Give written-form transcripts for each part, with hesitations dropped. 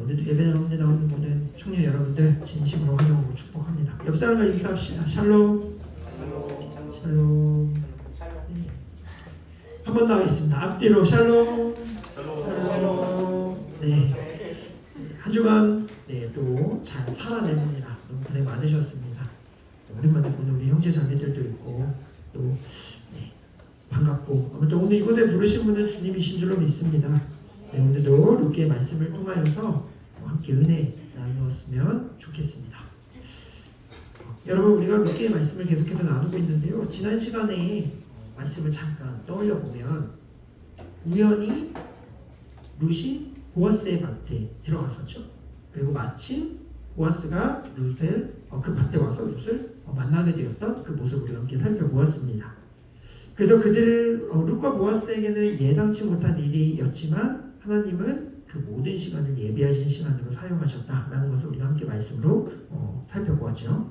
오늘도 예배 가운데 나오는 모든 청년 여러분들 진심으로 환영하고 축복합니다. 옆 사람과 인사합시다. 샬롬. 샬롬. 네. 한 번 더 하겠습니다. 앞뒤로 샬롬. 샬롬. 네. 한 주간 또 잘 살아냅니다. 너무 고생 많으셨습니다. 오랜만에 보는 우리 형제 자매들도 있고 또 반갑고 아무튼 오늘 이곳에 부르신 분은 주님이신 줄로 믿습니다. 오늘도 루키의 말씀을 통하여서 함께 은혜 나누었으면 좋겠습니다. 여러분, 우리가 루키의 말씀을 계속해서 나누고 있는데요. 지난 시간에 말씀을 잠깐 떠올려 보면 우연히 룻이 보아스의 밭에 들어갔었죠. 그리고 마침 보아스가 룻을 그 밭에 와서 룻을 만나게 되었던 그 모습을 우리가 함께 살펴보았습니다. 그래서 그들 룻과 보아스에게는 예상치 못한 일이었지만 하나님은 그 모든 시간을 예비하신 시간으로 사용하셨다라는 것을 우리가 함께 말씀으로 살펴보았죠.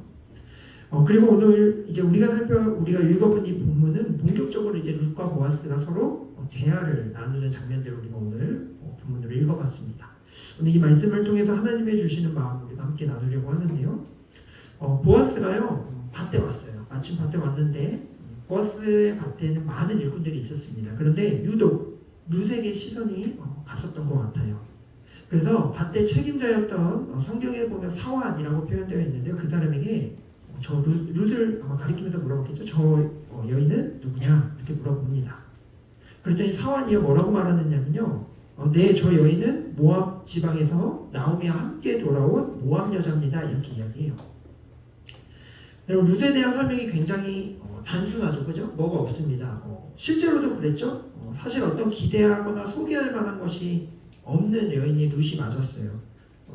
그리고 오늘 이제 우리가 읽어본 이 본문은 본격적으로 이제 룻과 보아스가 서로 대화를 나누는 장면들을 우리가 오늘 본문으로 읽어봤습니다. 오늘 이 말씀을 통해서 하나님의 주시는 마음을 우리가 함께 나누려고 하는데요. 보아스가요 밭에 왔어요. 마침 밭에 왔는데 보아스의 밭에는 많은 일꾼들이 있었습니다. 그런데 유독 룻에게 시선이 갔었던 것 같아요. 그래서 밭의 책임자였던 성경에 보면 사환이라고 표현되어 있는데요. 그 사람에게 저 룻을 아마 가리키면서 물어봤겠죠. 저 여인은 누구냐? 이렇게 물어봅니다. 그랬더니 사환이 뭐라고 말하느냐면요. 네, 저 여인은 모압 지방에서 나오미와 함께 돌아온 모압 여자입니다. 이렇게 이야기해요. 여러분, 룻에 대한 설명이 굉장히 단순하죠. 그죠? 뭐가 없습니다. 실제로도 그랬죠. 사실 어떤 기대하거나 소개할 만한 것이 없는 여인이 룻이 맞았어요.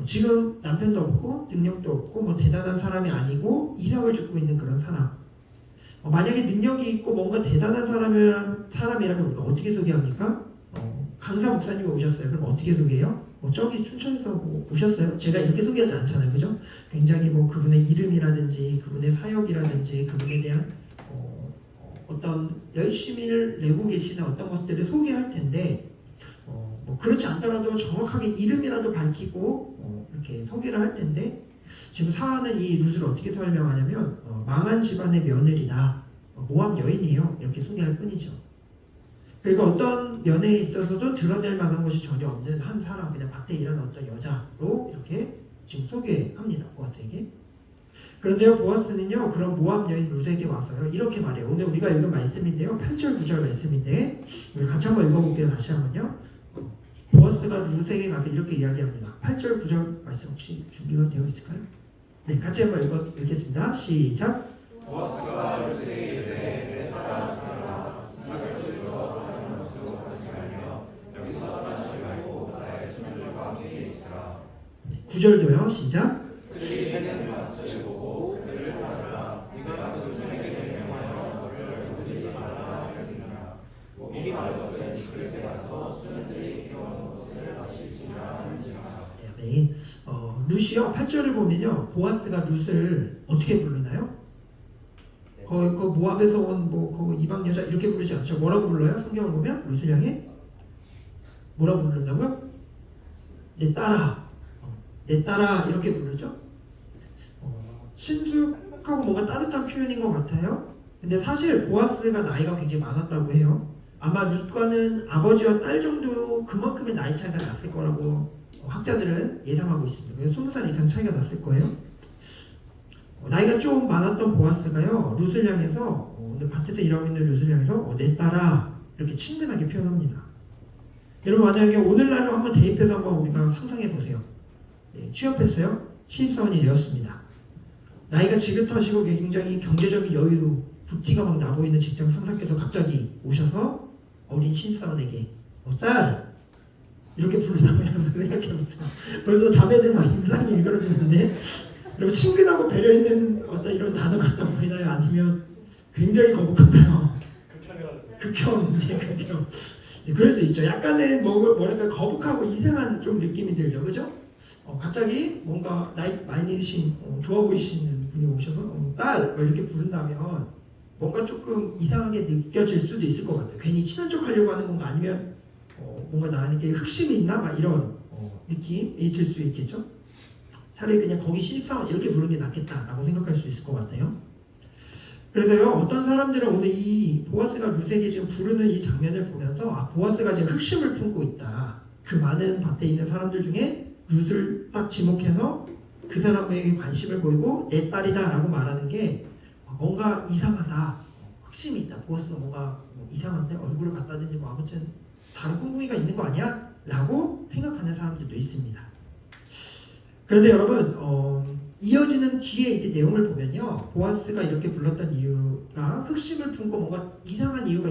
지금 남편도 없고 능력도 없고 대단한 사람이 아니고 이삭을 죽고 있는 그런 사람. 만약에 능력이 있고 뭔가 대단한 사람이라면 우리가 어떻게 소개합니까? 강사 목사님이 오셨어요. 그럼 어떻게 소개해요? 저기 춘천에서 오셨어요. 제가 이렇게 소개하지 않잖아요. 그죠? 굉장히 그분의 이름이라든지 그분의 사역이라든지 그분에 대한 어떤 열심히를 내고 계시는 어떤 것들을 소개할 텐데 그렇지 않더라도 정확하게 이름이라도 밝히고 이렇게 소개를 할 텐데 지금 사안은 이 룻을 어떻게 설명하냐면 망한 집안의 며느리다, 모압 여인이에요. 이렇게 소개할 뿐이죠. 그리고 어떤 면에 있어서도 드러낼 만한 것이 전혀 없는 한 사람, 그냥 밭에 일하는 어떤 여자로 이렇게 지금 소개합니다. 보아스에게. 그런데요, 보아스는요, 그런 모압 여인 룻에게 와서요, 이렇게 말해요. 오늘 우리가 읽은 말씀인데요, 8절 9절 말씀인데 우리 같이 한번 읽어볼게요. 다시 한번요. 보아스가 룻에게 가서 이렇게 이야기합니다. 8절 9절 말씀 혹시 준비가 되어 있을까요? 네, 같이 한번 읽겠습니다. 시작. 보아스가 룻에게 이르되 내 딸아 들어라, 사격을 주어 하는 것으로 가지 말며 여기서 떠나지 말고 나의 손들과 함께 있으라. 9절도요. 시작. 그들이 해는 밭을 보고 그를 따르라. 네가 그 손에게 명하여 너를 보지 말라 하였느니라. 목이 마르거든 그릇에 가서 소년들이 기어오는 것을 마실지라 하는지라. 네, 룻이요 8절을 보면요, 보아스가 룻을 어떻게 부르나요? 그 모압에서 온 그 이방 여자 이렇게 부르지 않죠. 뭐라고 불러요? 성경을 보면 룻을 향해 뭐라고 부른다고요? 내 딸아, 내 딸아 이렇게 부르죠. 친숙하고 뭔가 따뜻한 표현인 것 같아요. 근데 사실 보아스가 나이가 굉장히 많았다고 해요. 아마 룻과는 아버지와 딸 정도 그만큼의 나이 차이가 났을 거라고 학자들은 예상하고 있습니다. 그래서 20살 이상 차이가 났을 거예요. 나이가 좀 많았던 보아스가요, 룻을 향해서 오늘 밭에서 일하고 있는 룻을 향해서 내 딸아 이렇게 친근하게 표현합니다. 여러분, 만약에 오늘날로 한번 대입해서 한번 우리가 상상해 보세요. 네, 취업했어요. 신입사원이 되었습니다. 나이가 지긋하시고 굉장히 경제적인 여유, 부티가 막 나 보이는 직장 상사께서 갑자기 오셔서 어린 신입사원에게 딸 이렇게 부르다고 여러분 생각해보세요. 벌써 자매들 막 인상이 일그러지는데 여러분, 친근하고 배려있는 어떤 이런 단어 같아 보이나요? 아니면 굉장히 거북한가요? 극혐. 네, 그럴 수 있죠. 약간의 뭐랄까 거북하고 이상한 좀 느낌이 들죠, 그죠? 갑자기 뭔가 나이 많이 드신 좋아 보이시는 분이 오셔서 딸 이렇게 부른다면 뭔가 조금 이상하게 느껴질 수도 있을 것 같아요. 괜히 친한 척 하려고 하는 건가, 아니면 뭔가 나에게 흑심이 있나? 막 이런 느낌이 들 수 있겠죠? 차라리 그냥 거기 신입사원 이렇게 부르는 게 낫겠다라고 생각할 수 있을 것 같아요. 그래서요, 어떤 사람들은 오늘 이 보아스가 룻에게 지금 부르는 이 장면을 보면서 보아스가 지금 흑심을 품고 있다. 그 많은 밭에 있는 사람들 중에 룻을 딱 지목해서 그 사람에게 관심을 보이고 내 딸이다 라고 말하는 게 뭔가 이상하다. 흑심이 있다. 보아스가 뭔가 이상한데 얼굴을 봤다든지 아무튼 다른 꿍꿍이가 있는 거 아니야? 라고 생각하는 사람들도 있습니다. 그런데 여러분 이어지는 뒤에 이제 내용을 보면요, 보아스가 이렇게 불렀던 이유가 흑심을 품고 뭔가 이상한 이유가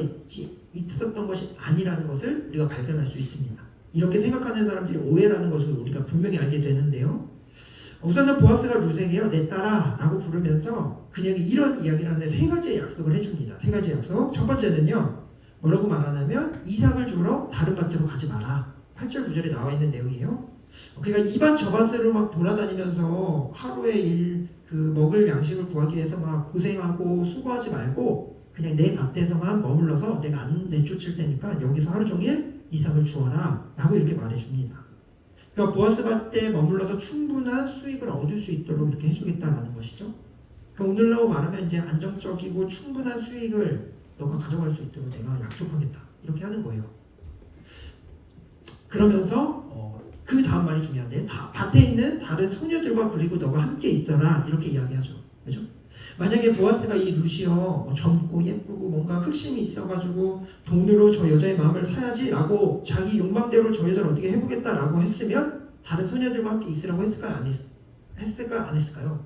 있었던 것이 아니라는 것을 우리가 발견할 수 있습니다. 이렇게 생각하는 사람들이 오해라는 것을 우리가 분명히 알게 되는데요. 우선은 보아스가 룻에게요, 내 딸아 라고 부르면서 그녀에게 이런 이야기를 하는데 세 가지의 약속을 해줍니다. 세 가지 약속. 첫 번째는요, 뭐라고 말하냐면 이삭을 주러 다른 밭으로 가지 마라. 8절 9절에 나와 있는 내용이에요. 그러니까 이 밭 저 밭으로 막 돌아다니면서 하루에 먹을 양식을 구하기 위해서 막 고생하고 수고하지 말고 그냥 내 밭에서만 머물러서 내가 안 내쫓을 테니까 여기서 하루 종일 이삭을 주어라 라고 이렇게 말해줍니다. 그러니까 보아스 밭에 머물러서 충분한 수익을 얻을 수 있도록 이렇게 해주겠다라는 것이죠. 그러니까 오늘로 말하면 이제 안정적이고 충분한 수익을 너가 가져갈 수 있도록 내가 약속하겠다 이렇게 하는 거예요. 그러면서 그 다음 말이 중요한데 밭에 있는 다른 소녀들과 그리고 너가 함께 있어라 이렇게 이야기하죠. 그죠? 만약에 보아스가 이 룻이요 젊고 예쁘고 뭔가 흑심이 있어가지고 돈으로 저 여자의 마음을 사야지 라고 자기 욕망대로 저 여자를 어떻게 해보겠다 라고 했으면 다른 소녀들과 함께 있으라고 했을까요? 안 했을까요?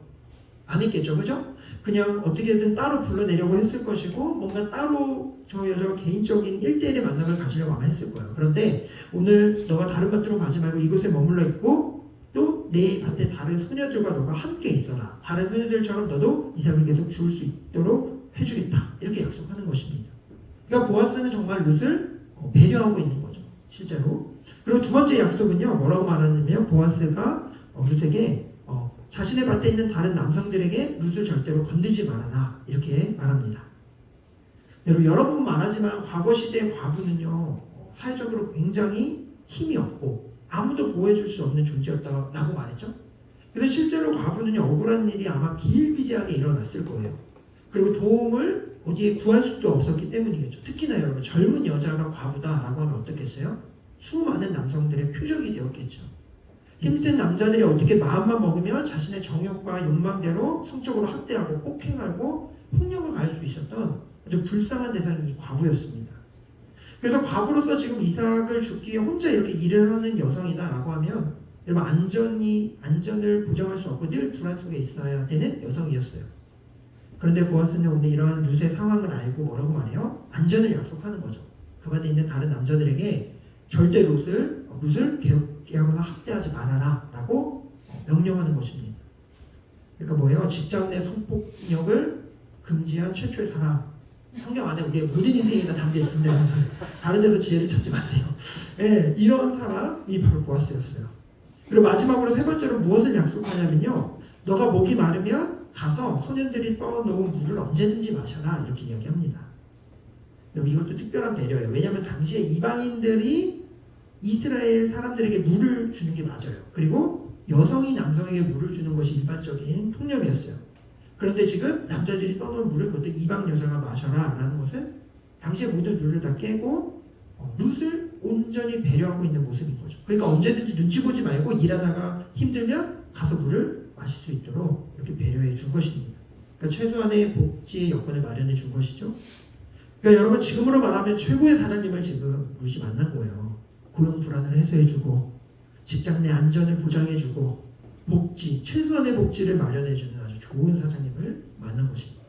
안 했겠죠. 그죠? 그냥 어떻게든 따로 불러내려고 했을 것이고 뭔가 따로 저 여자가 개인적인 1대1의 만남을 가지려고 아마 했을 거예요. 그런데 오늘 너가 다른 밭으로 가지 말고 이곳에 머물러 있고 또 내 밭에 다른 소녀들과 너가 함께 있어라. 다른 소녀들처럼 너도 이삭을 계속 줄 수 있도록 해주겠다. 이렇게 약속하는 것입니다. 그러니까 보아스는 정말 룻을 배려하고 있는 거죠. 실제로. 그리고 두 번째 약속은요. 뭐라고 말하냐면 보아스가 룻에게 자신의 밭에 있는 다른 남성들에게 룻을 절대로 건들지 말아라. 이렇게 말합니다. 여러분 말하지만 과거 시대의 과부는요. 사회적으로 굉장히 힘이 없고 아무도 보호해줄 수 없는 존재였다라고 말했죠. 그래서 실제로 과부는요. 억울한 일이 아마 비일비재하게 일어났을 거예요. 그리고 도움을 어디에 구할 수도 없었기 때문이겠죠. 특히나 여러분 젊은 여자가 과부다라고 하면 어떻겠어요? 수많은 남성들의 표적이 되었겠죠. 힘센 남자들이 어떻게 마음만 먹으면 자신의 정욕과 욕망대로 성적으로 학대하고 폭행하고 폭력을 가할 수 있었던 아주 불쌍한 대상이 이 과부였습니다. 그래서 과부로서 지금 이삭을 죽기 위해 혼자 이렇게 일을 하는 여성이다라고 하면 여러분 안전을 보장할 수 없고 늘 불안 속에 있어야 되는 여성이었어요. 그런데 보아스는 오늘 이러한 룻의 상황을 알고 뭐라고 말해요? 안전을 약속하는 거죠. 그 밭에 있는 다른 남자들에게 절대 룻을 괴롭게하거나 학대하지 말아라 라고 명령하는 것입니다. 그러니까 뭐예요? 직장 내 성폭력을 금지한 최초의 사람. 성경 안에 우리의 모든 인생이 다 담겨 있습니다. 다른 데서 지혜를 찾지 마세요. 네, 이런 사람이 바로 보아스였어요. 그리고 마지막으로 세 번째로 무엇을 약속하냐면요. 너가 목이 마르면 가서 소년들이 떠놓은 물을 언제든지 마셔라 이렇게 이야기합니다. 이것도 특별한 배려예요. 왜냐하면 당시에 이방인들이 이스라엘 사람들에게 물을 주는 게 맞아요. 그리고 여성이 남성에게 물을 주는 것이 일반적인 통념이었어요. 그런데 지금 남자들이 떠놓은 물을 그것도 이방 여자가 마셔라 라는 것은 당시의 모든 룰을 다 깨고 룻을 온전히 배려하고 있는 모습인 거죠. 그러니까 언제든지 눈치 보지 말고 일하다가 힘들면 가서 물을 마실 수 있도록 이렇게 배려해 준 것입니다. 그러니까 최소한의 복지의 여건을 마련해 준 것이죠. 그러니까 여러분 지금으로 말하면 최고의 사장님을 지금 룻이 만난 거예요. 고용 불안을 해소해주고 직장 내 안전을 보장해주고 최소한의 복지를 마련해주는 아주 좋은 사장님을 만난 것입니다.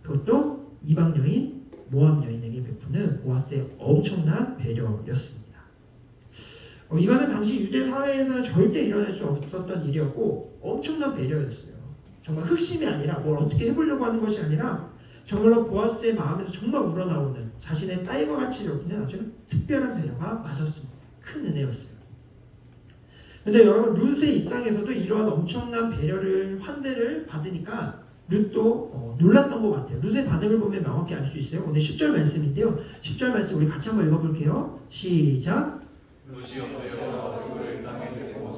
그것도 이방 여인 모압 여인에게 베푸는 보아스의 엄청난 배려였습니다. 이거는 당시 유대 사회에서는 절대 일어날 수 없었던 일이었고 엄청난 배려였어요. 정말 흑심이 아니라 뭘 어떻게 해보려고 하는 것이 아니라 정말로 보아스의 마음에서 정말 우러나오는 자신의 딸과 같이 여기는 아주 특별한 배려가 맞았습니다. 큰 은혜였어요. 근데 여러분 룻의 입장에서도 이러한 엄청난 배려를 환대를 받으니까 룻도 놀랐던 것 같아요. 룻의 반응을 보면 명확히 알 수 있어요. 오늘 10절 말씀인데요. 10절 말씀 우리 같이 한번 읽어볼게요. 시작. 룻이 엎드려 얼굴을 땅에 대고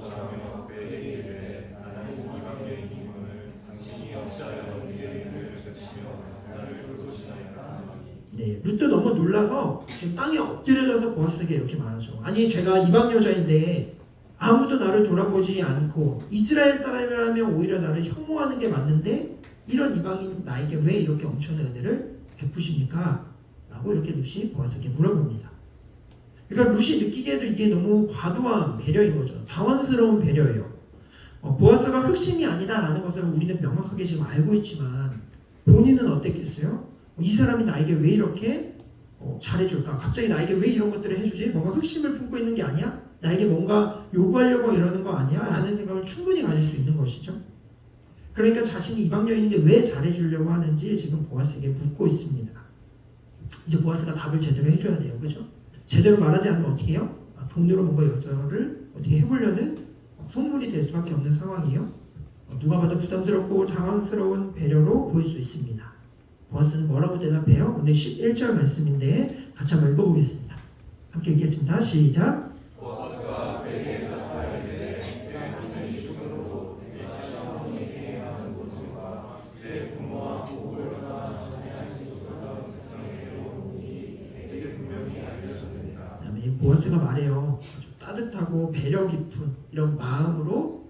네, 룻도 너무 놀라서 지금 땅에 엎드려져서 보아스에게 이렇게 말하죠. 아니 제가 이방 여자인데 아무도 나를 돌아보지 않고 이스라엘 사람이라면 오히려 나를 혐오하는 게 맞는데 이런 이방인 나에게 왜 이렇게 엄청난 은혜를 베푸십니까? 라고 이렇게 룻이 보아스에게 물어봅니다. 그러니까 룻이 느끼기에도 이게 너무 과도한 배려인 거죠. 당황스러운 배려예요. 보아스가 흑심이 아니다라는 것을 우리는 명확하게 지금 알고 있지만 본인은 어땠겠어요? 이 사람이 나에게 왜 이렇게 잘해줄까? 갑자기 나에게 왜 이런 것들을 해주지? 뭔가 흑심을 품고 있는 게 아니야? 나에게 뭔가 요구하려고 이러는 거 아니야? 라는 생각을 충분히 가질 수 있는 것이죠. 그러니까 자신이 이방 여인인데 왜 잘해주려고 하는지 지금 보아스에게 묻고 있습니다. 이제 보아스가 답을 제대로 해줘야 돼요. 그죠? 제대로 말하지 않으면 어떻게 해요? 돈으로 뭔가 여자를 어떻게 해보려는 선물이 될 수밖에 없는 상황이에요. 누가 봐도 부담스럽고 당황스러운 배려로 보일 수 있습니다. 보아스는 뭐라고 대답해요? 오늘 11절 말씀인데 같이 한번 읽어보겠습니다. 함께 읽겠습니다. 시작. 보아스가 그에게 대답하였는데 내 죽음으로 내 시어머니에게 하는 고통과 내 부모와 부부로나 전해한 친구보다 백성에게로 오니 내게 분명히 알려졌느니라. 그다음에 보아스가 말해요. 아주 따뜻하고 배려 깊은 이런 마음으로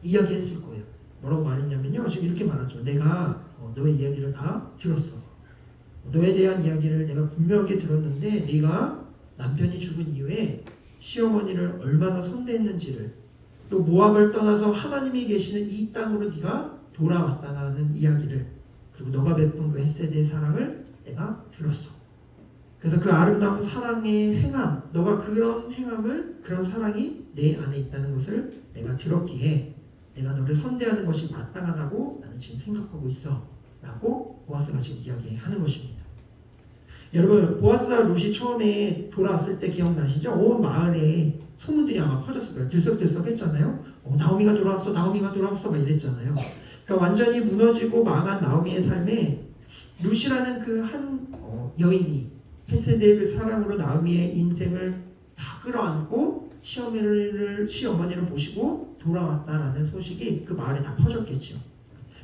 이야기했을 거예요. 뭐라고 말했냐면요. 지금 이렇게 말하죠. 내가 너의 이야기를 다 들었어. 너에 대한 이야기를 내가 분명하게 들었는데 네가 남편이 죽은 이후에 시어머니를 얼마나 선대했는지를 또 모압을 떠나서 하나님이 계시는 이 땅으로 네가 돌아왔다는 이야기를 그리고 너가 베푼 그 헷세대의 사랑을 내가 들었어. 그래서 그 아름다운 사랑의 행함, 너가 그런 행함을 그런 사랑이 내 안에 있다는 것을 내가 들었기에 내가 너를 선대하는 것이 마땅하다고 나는 지금 생각하고 있어 라고 보아스가 지금 이야기하는 것입니다. 여러분 보아스와 룻이 처음에 돌아왔을 때 기억나시죠? 온 마을에 소문들이 아마 퍼졌을 거예요. 들썩들썩 했잖아요. 나오미가 돌아왔어 나오미가 돌아왔어 막 이랬잖아요. 그러니까 완전히 무너지고 망한 나오미의 삶에 룻이라는 그 한 여인이 헷세대의 그 사랑으로 나오미의 인생을 다 끌어안고 시어머니를 모시고 돌아왔다라는 소식이 그 마을에 다 퍼졌겠죠.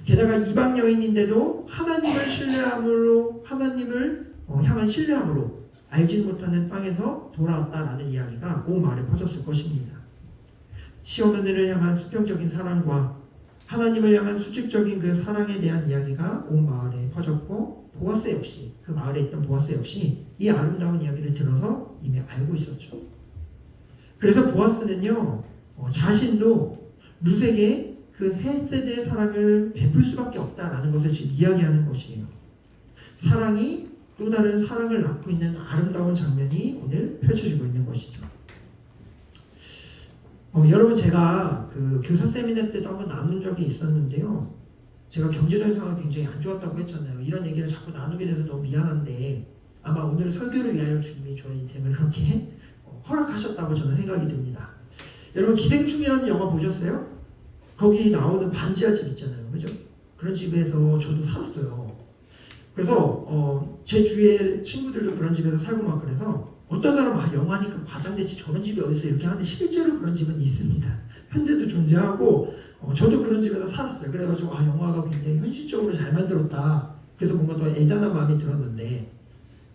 게다가 이방 여인인데도 하나님을 신뢰함으로 하나님을 향한 신뢰함으로 알지 못하는 땅에서 돌아왔다라는 이야기가 온 마을에 퍼졌을 것입니다. 시어머니를 향한 수평적인 사랑과 하나님을 향한 수직적인 그 사랑에 대한 이야기가 온 마을에 퍼졌고 보아스 역시 그 마을에 있던 보아스 역시 이 아름다운 이야기를 들어서 이미 알고 있었죠. 그래서 보아스는요 자신도 룻에게 그 헷세대의 사랑을 베풀 수밖에 없다라는 것을 지금 이야기하는 것이에요. 사랑이 또 다른 사랑을 낳고 있는 아름다운 장면이 오늘 펼쳐지고 있는 것이죠. 여러분 제가 그 교사 세미나 때도 한번 나눈 적이 있었는데요. 제가 경제적인 상황이 굉장히 안 좋았다고 했잖아요. 이런 얘기를 자꾸 나누게 돼서 너무 미안한데 아마 오늘 설교를 위하여 주님이 저의 인생을 그렇게 허락하셨다고 저는 생각이 듭니다. 여러분 기생충이라는 영화 보셨어요? 거기 나오는 반지하 집 있잖아요. 그죠? 그런 집에서 저도 살았어요. 그래서 제 주위에 친구들도 그런 집에서 살고 막 그래서 어떤 사람은 영화니까 과장됐지 저런 집이 어딨어 이렇게 하는데 실제로 그런 집은 있습니다. 현재도 존재하고 저도 그런 집에서 살았어요. 그래가지고 영화가 굉장히 현실적으로 잘 만들었다. 그래서 뭔가 더 애잔한 마음이 들었는데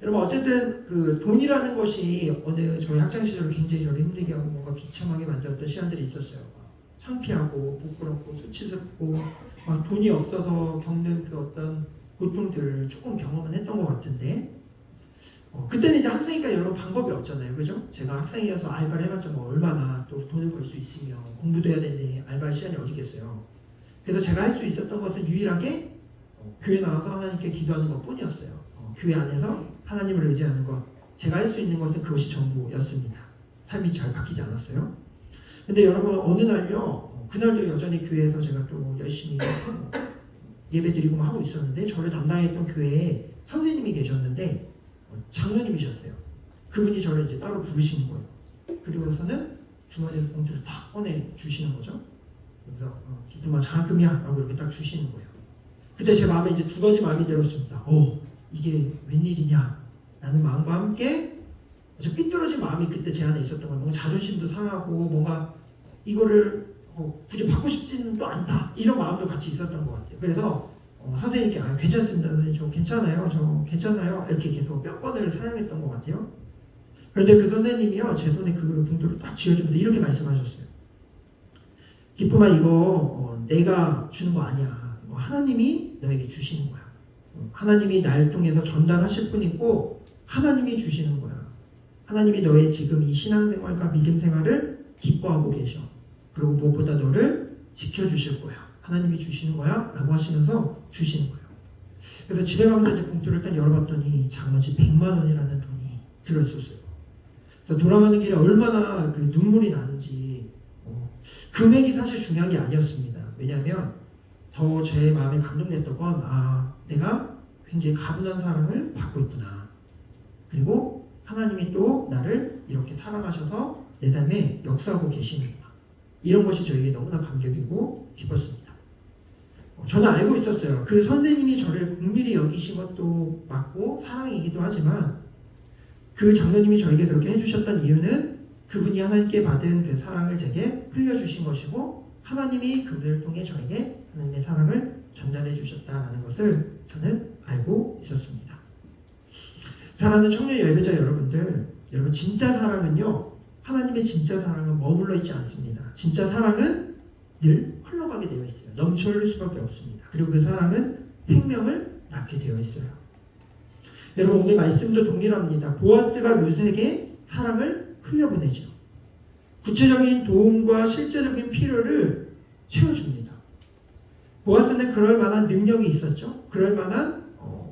여러분 어쨌든 그 돈이라는 것이 어느 저희 학창 시절을 굉장히 저를 힘들게 하고 뭔가 비참하게 만들었던 시간들이 있었어요. 창피하고 부끄럽고 수치스럽고 돈이 없어서 겪는 그 어떤 고통들을 조금 경험은 했던 것 같은데 그때는 이제 학생이니까 여러 방법이 없잖아요. 그죠? 제가 학생이어서 알바를 해봤자 뭐 얼마나 또 돈을 벌 수 있으며 공부도 해야 되는데 알바할 시간이 어디겠어요. 그래서 제가 할 수 있었던 것은 유일하게 교회 나와서 하나님께 기도하는 것 뿐이었어요. 교회 안에서 하나님을 의지하는 것, 제가 할 수 있는 것은 그것이 전부였습니다. 삶이 잘 바뀌지 않았어요. 근데 여러분 어느 날요, 그날도 여전히 교회에서 제가 또 열심히 예배드리고 하고 있었는데 저를 담당했던 교회에 선생님이 계셨는데 장로님이셨어요. 그분이 저를 이제 따로 부르시는 거예요. 그리고서는 주머니에서 봉투를 딱 꺼내 주시는 거죠. 그래서 기쁨아 장학금이야 라고 이렇게 딱 주시는 거예요. 그때 제 마음에 이제 두 가지 마음이 들었습니다. 이게 웬일이냐 라는 마음과 함께 아주 삐뚤어진 마음이 그때 제 안에 있었던 거예요. 뭔가 자존심도 상하고 뭔가 이거를 굳이 받고 싶지는 또 않다 이런 마음도 같이 있었던 것 같아요. 그래서 선생님께 괜찮습니다. 선생님 저 괜찮아요. 저 괜찮아요. 이렇게 계속 몇 번을 사용했던 것 같아요. 그런데 그 선생님이요 제 손에 그 봉투를 딱 쥐어주면서 이렇게 말씀하셨어요. 기쁨아 이거 내가 주는 거 아니야. 이거 하나님이 너에게 주시는 거야. 하나님이 날 통해서 전달하실 뿐이고 하나님이 주시는 거야. 하나님이 너의 지금 이 신앙생활과 믿음생활을 기뻐하고 계셔. 그리고 무엇보다 너를 지켜주실 거야. 하나님이 주시는 거야 라고 하시면서 주시는 거예요. 그래서 집에 가면서 이제 봉투를 딱 열어봤더니 장원치 100만 원이라는 돈이 들어있었어요. 그래서 돌아가는 길에 얼마나 그 눈물이 나는지 금액이 사실 중요한 게 아니었습니다. 왜냐하면 더 제 마음에 감동됐던 건 내가 굉장히 가분한 사랑을 받고 있구나. 그리고 하나님이 또 나를 이렇게 사랑하셔서 내 삶에 역사하고 계시는구나. 이런 것이 저에게 너무나 감격이고 기뻤습니다. 저는 알고 있었어요. 그 선생님이 저를 긍휼히 여기신 것도 맞고 사랑이기도 하지만 그 장로님이 저에게 그렇게 해주셨던 이유는 그분이 하나님께 받은 그 사랑을 제게 흘려주신 것이고 하나님이 그분을 통해 저에게 하나님의 사랑을 전달해 주셨다는 것을 저는 알고 있었습니다. 사랑하는 청년 예배자 여러분들, 여러분 진짜 사랑은요 하나님의 진짜 사랑은 머물러 있지 않습니다. 진짜 사랑은 늘 흘러가게 되어 있어요. 넘쳐 흐를 수밖에 없습니다. 그리고 그 사랑은 생명을 낳게 되어 있어요. 여러분 오늘 말씀도 동일합니다. 보아스가 룻에게 사랑을 흘려보내죠. 구체적인 도움과 실제적인 필요를 채워줍니다. 보아스는 그럴 만한 능력이 있었죠. 그럴 만한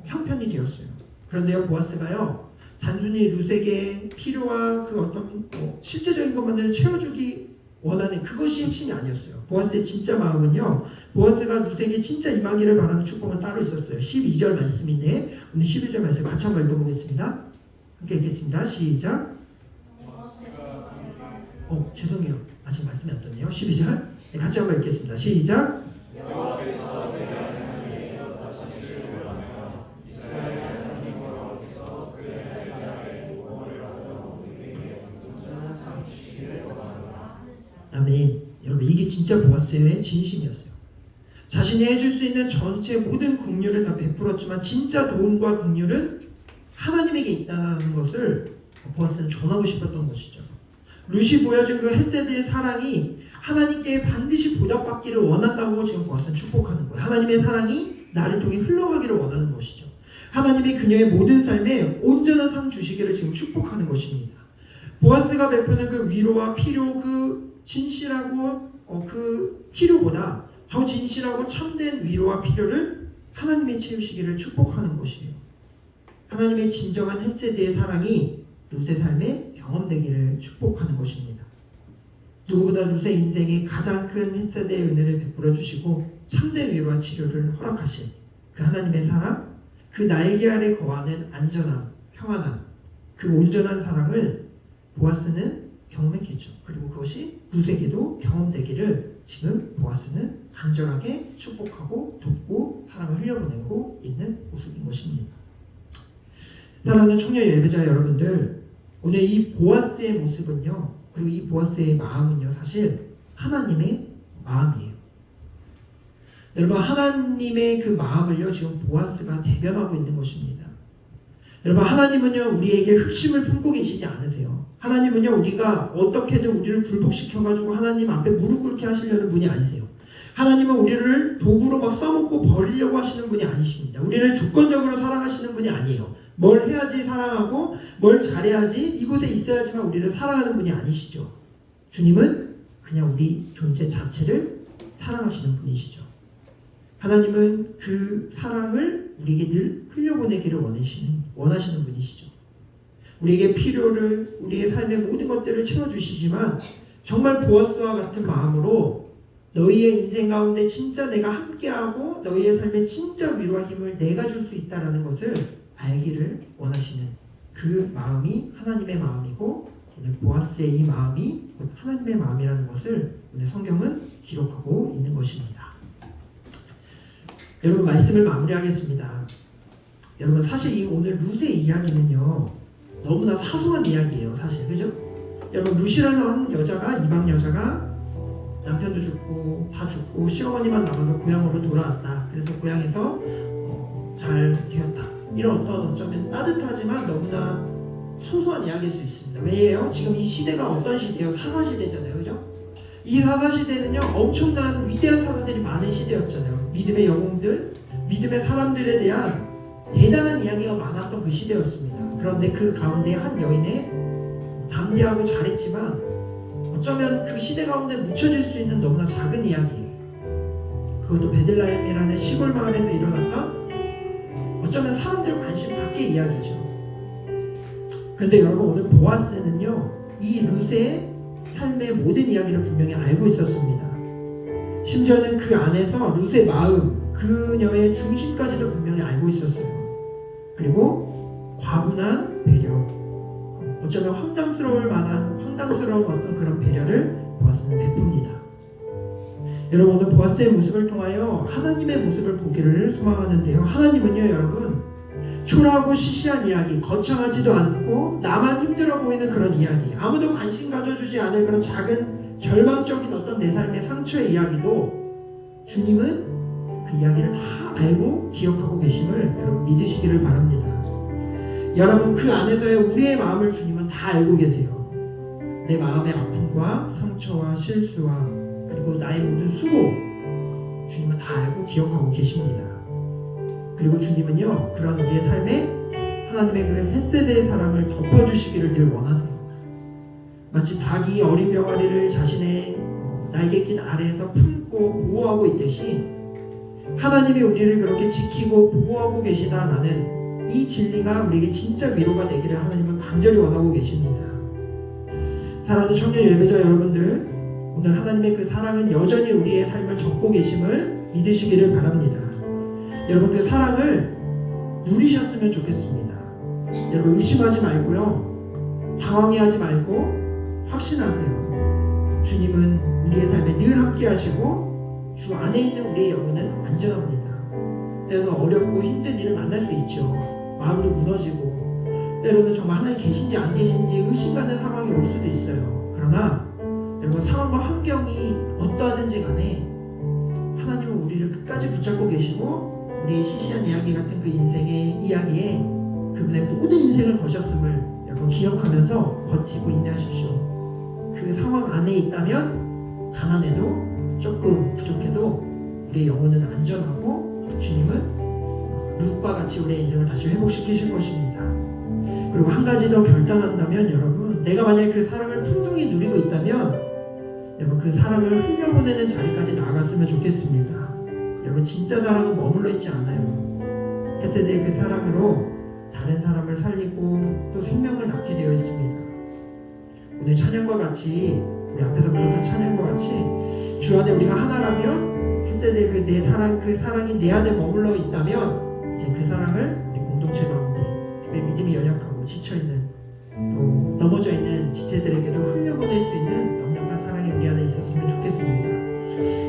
형편이 되었어요. 그런데요 보아스가요 단순히 룻에게 필요와 그 어떤 실제적인 것만을 채워주기 원하는 그것이 핵심이 아니었어요. 보아스의 진짜 마음은요 보아스가 룻에게 진짜 임하기를 바라는 축복은 따로 있었어요. 12절 말씀인데 오늘 11절 말씀 같이 한번 읽어보겠습니다. 함께 읽겠습니다. 시작. 죄송해요. 아직 말씀이 안 떴네요. 12절 같이 한번 읽겠습니다. 시작. 아멘. 여러분 이게 진짜 보아스의 진심이었어요. 자신이 해줄 수 있는 전체 모든 긍휼을 다 베풀었지만 진짜 도움과 긍휼은 하나님에게 있다는 것을 보아스는 전하고 싶었던 것이죠. 룻이 보여준 그 헤세드의 사랑이 하나님께 반드시 보답받기를 원한다고 지금 보아스는 축복하는 거예요. 하나님의 사랑이 나를 통해 흘러가기를 원하는 것이죠. 하나님이 그녀의 모든 삶에 온전한 상 주시기를 지금 축복하는 것입니다. 보아스가 베푸는 그 위로와 필요, 그 진실하고 그 필요보다 더 진실하고 참된 위로와 필요를 하나님이 채우시기를 축복하는 것이에요. 하나님의 진정한 헤세드의 사랑이 룻의 삶에 경험되기를 축복하는 것입니다. 누구보다 룻의 인생에 가장 큰 헤세드의 은혜를 베풀어 주시고 참된 위로와 치료를 허락하신 그 하나님의 사랑, 그 날개 아래 거하는 안전함, 평안함, 그 온전한 사랑을 보아스는 경험했겠죠. 그리고 그것이 룻에게도 경험되기를 지금 보아스는 간절하게 축복하고 돕고 사랑을 흘려보내고 있는 모습인 것입니다. 사랑하는 청년 예배자 여러분들, 오늘 이 보아스의 모습은요, 그리고 이 보아스의 마음은요, 사실 하나님의 마음이에요. 여러분, 하나님의 그 마음을요, 지금 보아스가 대변하고 있는 것입니다. 여러분, 하나님은요, 우리에게 흑심을 품고 계시지 않으세요. 하나님은요, 우리가 어떻게든 우리를 굴복시켜가지고 하나님 앞에 무릎 꿇게 하시려는 분이 아니세요. 하나님은 우리를 도구로 막 써먹고 버리려고 하시는 분이 아니십니다. 우리를 조건적으로 사랑하시는 분이 아니에요. 뭘 해야지 사랑하고 뭘 잘해야지 이곳에 있어야지만 우리를 사랑하는 분이 아니시죠. 주님은 그냥 우리 존재 자체를 사랑하시는 분이시죠. 하나님은 그 사랑을 우리에게 늘 흘려보내기를 원하시는 분이시죠. 우리에게 필요를, 우리의 삶의 모든 것들을 채워주시지만 정말 보아스와 같은 마음으로 너희의 인생 가운데 진짜 내가 함께하고 너희의 삶에 진짜 위로와 힘을 내가 줄 수 있다는 것을 알기를 원하시는 그 마음이 하나님의 마음이고 오늘 보아스의 이 마음이 하나님의 마음이라는 것을 오늘 성경은 기록하고 있는 것입니다. 여러분 말씀을 마무리하겠습니다. 여러분 사실 이 오늘 룻의 이야기는요 너무나 사소한 이야기예요. 사실 그죠? 여러분 룻이라는 여자가 이방 여자가 남편도 죽고 다 죽고 시어머니만 남아서 고향으로 돌아왔다. 그래서 고향에서 잘 되었다. 이런 어쩌면 따뜻하지만 너무나 소소한 이야기일 수 있습니다. 왜요? 지금 이 시대가 어떤 시대예요? 사사시대잖아요. 그죠? 이 사사시대는요, 엄청난 위대한 사사들이 많은 시대였잖아요. 믿음의 영웅들, 믿음의 사람들에 대한 대단한 이야기가 많았던 그 시대였습니다. 그런데 그 가운데 한 여인의 담대하고 잘했지만 어쩌면 그 시대 가운데 묻혀질 수 있는 너무나 작은 이야기예요. 그것도 베들레헴이라는 시골 마을에서 일어났던 어쩌면 사람들 관심 밖의 이야기죠. 그런데 여러분, 오늘 보아스는요, 이 룻의 삶의 모든 이야기를 분명히 알고 있었습니다. 심지어는 그 안에서 룻의 마음, 그녀의 중심까지도 분명히 알고 있었어요. 그리고 과분한 배려, 어쩌면 황당스러운 어떤 그런 배려를 보아스는 베풉니다. 여러분, 오늘 보아스의 모습을 통하여 하나님의 모습을 보기를 소망하는데요. 하나님은요, 여러분, 초라하고 시시한 이야기, 거창하지도 않고 나만 힘들어 보이는 그런 이야기, 아무도 관심 가져주지 않을 그런 작은 절망적인 어떤 내 삶의 상처의 이야기도 주님은 그 이야기를 다 알고 기억하고 계심을 여러분 믿으시기를 바랍니다. 여러분, 그 안에서의 우리의 마음을 주님은 다 알고 계세요. 내 마음의 아픔과 상처와 실수와 그리고 나의 모든 수고, 주님은 다 알고 기억하고 계십니다. 그리고 주님은요, 그런 우리의 삶에 하나님의 그 헷세대의 사랑을 덮어주시기를 늘 원하세요. 마치 닭이 어린 병아리를 자신의 날개낀 아래에서 품고 보호하고 있듯이 하나님이 우리를 그렇게 지키고 보호하고 계시다. 나는 이 진리가 우리에게 진짜 위로가 되기를 하나님은 간절히 원하고 계십니다. 사랑하는 청년 예배자 여러분들, 오늘 하나님의 그 사랑은 여전히 우리의 삶을 덮고 계심을 믿으시기를 바랍니다. 여러분, 그 사랑을 누리셨으면 좋겠습니다. 여러분, 의심하지 말고요, 당황해하지 말고 확신하세요. 주님은 우리의 삶에 늘 함께 하시고 주 안에 있는 우리의 영혼은 안전합니다. 때로는 어렵고 힘든 일을 만날 수 있죠. 마음도 무너지고 때로는 정말 하나님 계신지 안 계신지 의심가는 상황이 올 수도 있어요. 그러나 여러분, 상황과 환경이 어떠하든지 간에 하나님은 우리를 끝까지 붙잡고 계시고 우리의 시시한 이야기 같은 그 인생의 이야기에 그분의 모든 인생을 거셨음을 여러분 기억하면서 버티고 인내하십시오. 그 상황 안에 있다면 가난해도 조금 부족해도 우리의 영혼은 안전하고 주님은 룻과 같이 우리의 인생을 다시 회복시키실 것입니다. 그리고 한 가지 더 결단한다면, 여러분, 내가 만약 그 사랑을 풍성히 누리고 있다면 여러분, 그 사랑을 흘려보내는 자리까지 나아갔으면 좋겠습니다. 여러분, 진짜 사랑은 머물러 있지 않아요. 헷세대의 그 사랑으로 다른 사람을 살리고 또 생명을 낳게 되어 있습니다. 오늘 찬양과 같이, 우리 앞에서 불렀던 찬양과 같이 주 안에 우리가 하나라면 헷세대의 그 내 사랑, 그 사랑이 내 안에 머물러 있다면 이제 그 사랑을 우리 공동체 가운데, 특별히 믿음이 연약하고 지쳐있는 또 넘어져 있는 지체들에게도 흘려보낼 수 있는 넉넉한 사랑이 우리 안에 있었으면 좋겠습니다.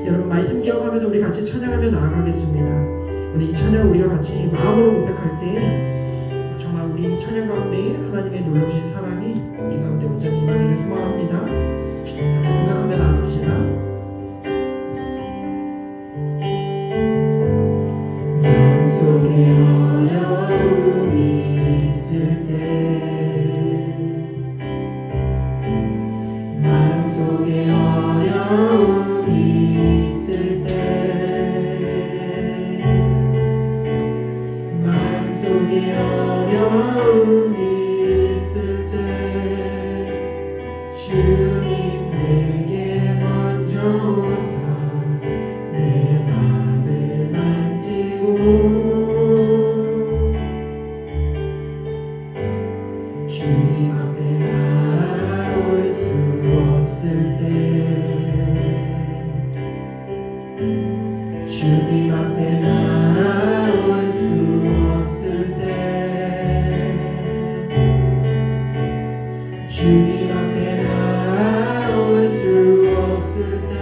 여러분, 말씀 기억하면서 우리 같이 찬양하며 나아가겠습니다. 오늘 이 찬양 우리가 같이 마음으로 고백할 때 정말 우리 찬양 가운데 하나님의 놀라우신 사랑이 우리 가운데 온전히 임하기를 소망합니다. 같이 고백하며 나아갑시다. 마음속에 어려움이 있을 때, 마음속에 어려움이 있을 때, 마음속에 어려움이 있을 때, 주님 내게 먼저 오사 내 맘을 만지고 주님 앞에 나올 수 없을 때, 주님 앞에 나올 수 없을 때, 주님 앞에 나올 수 없을 때,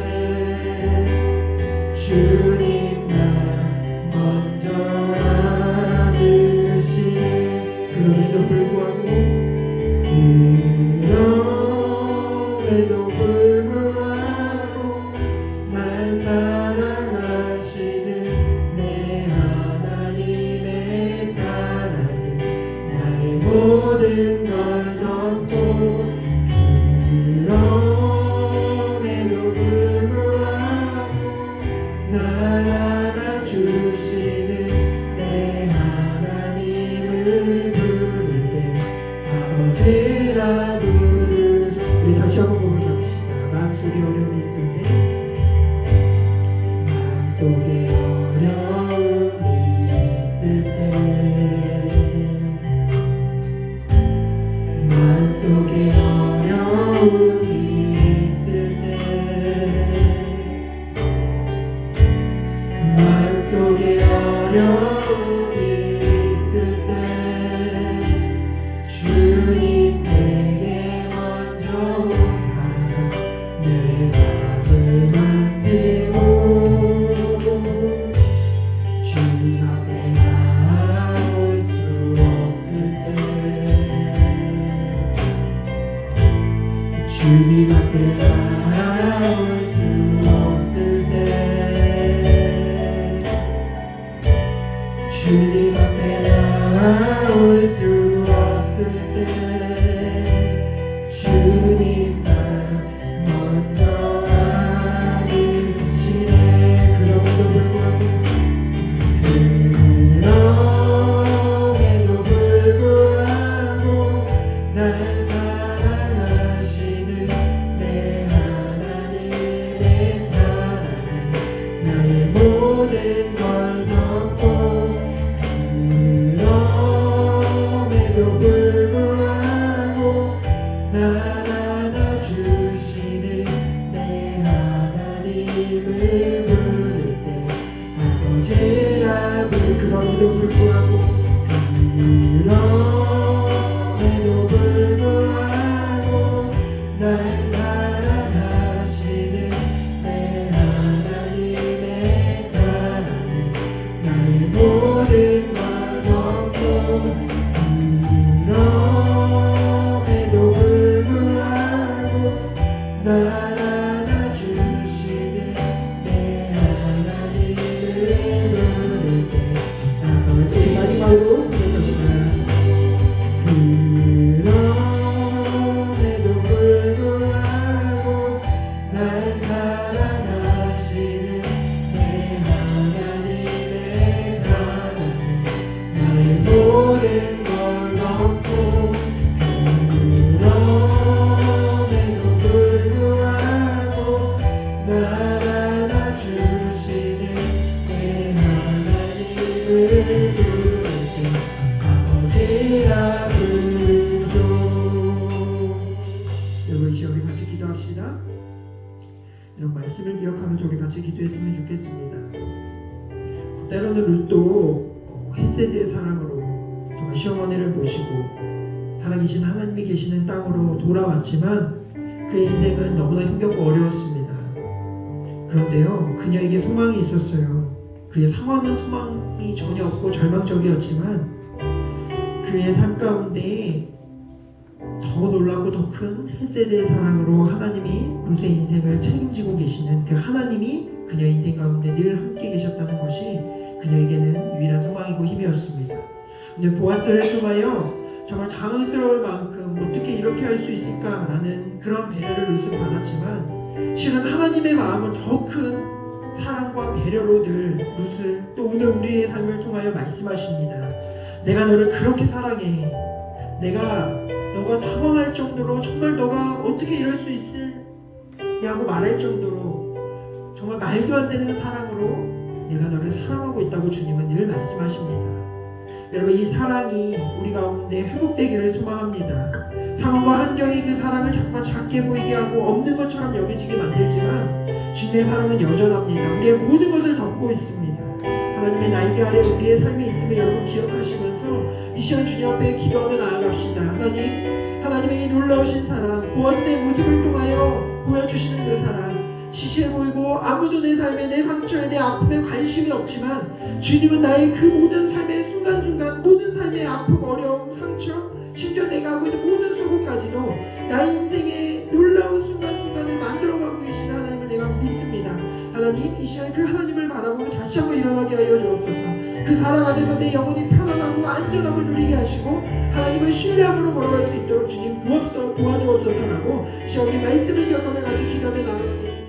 주님 나 먼저 안으시네. 그럼에도 불구하고, 그럼에도 불구하고 마음속에 어려움이 있을 때 마음속에 어려움이 있을 때 마음속에 어려움이 있을 때 주님 내게 먼저 오사 내 맘을 만지고 주님 앞에 나올 수 없을 때 주님 앞에 나올 수 없을 때 주님 앞에 나올 수 없을 때 주님 날 먼저 알으시네. 그럼에도 불구하고 날 사랑하시는 내 하나님의 사랑은 나의 모든 걸 덮고 그럼에도 불구하고 날 안아주시는 내 하나님을 부를 때 아버지라 부를 그럼에도 불구하고 날 사랑하시는 내 하나님의 사랑은 나의 모든 걸 덮고 그럼에도 불구하고 날 안아주시는 내 하나님을 부를 때 아버지 마지막으로 그럼에도 불구하고 날 사랑하시는 내 하나님의 사랑은 나의 모든 걸 덮고 그럼에도 불구하고 날 안아주시는 내 하나님을 부를 때 아버지라 부르죠. 여러분 이제 우리 같이 기도합시다. 이런 말씀을 기억하면서 우리 같이 기도했으면 좋겠습니다. 때로는 룻도 헷세드의 사랑으로 정말 시어머니를 모시고 살아계신 하나님이 계시는 땅으로 돌아왔지만 그의 인생은 너무나 힘겹고 어려웠습니다. 그런데요, 그녀에게 소망이 있었어요. 그의 상황은 소망이 전혀 없고 절망적이었지만 그의 삶 가운데 더 놀랍고 더 큰 헷세드의 사랑으로 하나님이 룻의 인생을 책임지고 계시는 그 하나님이 그녀의 인생 가운데 늘 함께 계셨다는 것이 그녀에게는 유일한 소망이고 힘이었습니다. 근데 보아스를 통하여 정말 당황스러울 만큼 어떻게 이렇게 할 수 있을까라는 그런 배려를 룻은 받았지만 실은 하나님의 마음은 더 큰 사랑과 배려로 늘 룻을 또 오늘 우리의 삶을 통하여 말씀하십니다. 내가 너를 그렇게 사랑해. 너가 당황할 정도로 정말 너가 어떻게 이럴 수 있으냐고 말할 정도로 정말 말도 안 되는 사랑으로 내가 너를 사랑하고 있다고 주님은 늘 말씀하십니다. 여러분 이 사랑이 우리 가운데 회복되기를 소망합니다. 상황과 환경이 그 사랑을 자꾸만 작게 보이게 하고 없는 것처럼 여겨지게 만들지만 주님의 사랑은 여전합니다. 우리의 모든 것을 덮고 있습니다. 하나님의 날개 아래 우리의 삶이 있음을 여러분 기억하시면서 이 시간 주님 앞에 기도하며 나아갑시다. 하나님의 이 놀라우신 사랑, 보아스의 모습을 통하여 보여주시는 그 사랑, 시시해 보이고 아무도 내 삶에 내 상처에 내 아픔에 관심이 없지만 주님은 나의 그 모든 삶의 순간순간 모든 삶의 아픔, 어려움, 상처, 심지어 내가 하고 있는 모든 수고까지도 나의 인생의 놀라운 순간순간을 만들어가고 계신 하나님을 내가 믿습니다. 하나님 이 시간 그 하나님을 바라보며 다시 한번 일어나게 하여 주옵소서. 그 사랑 안에서 내 영혼이 편안하고 안전함을 누리게 하시고 하나님을 신뢰함으로 걸어갈 수 있도록 주님 도와주옵소서라고 시간 우리 말씀을 기억하며 같이 기도하며 나아가겠습니다.